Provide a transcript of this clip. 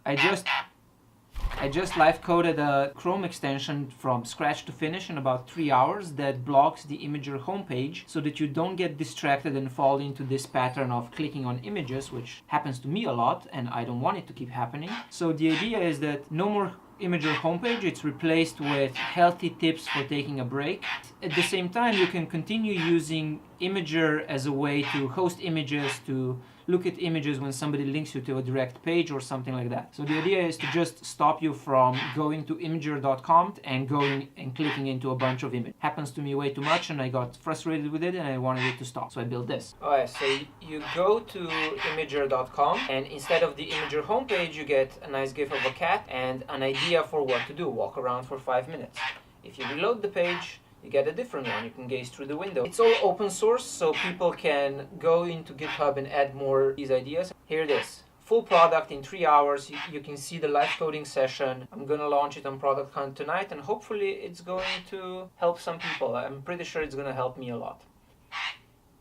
I just live coded a Chrome extension from scratch to finish in about 3 hours that blocks the Imgur homepage so that you don't get distracted and fall into this pattern of clicking on images, which happens to me a lot and I don't want it to keep happening. So the idea is that no more Imgur homepage, it's replaced with healthy tips for taking a break. At the same time, you can continue using Imgur as a way to host images, to look at images when somebody links you to a direct page or something like that. So the idea is to just stop you from going to imgur.com and going and clicking into a bunch of images. Happens to me way too much and I got frustrated with it and I wanted it to stop. So I built this. Alright, so you go to imgur.com and instead of the Imgur homepage, you get a nice gif of a cat and an idea for what to do. Walk around for 5 minutes. If you reload the page, you get a different one. You can gaze through the window. It's all open source, so people can go into GitHub and add more of these ideas. Here it is. Full product in 3 hours. You can see the live coding session. I'm going to launch it on Product Hunt tonight, and hopefully it's going to help some people. I'm pretty sure it's going to help me a lot.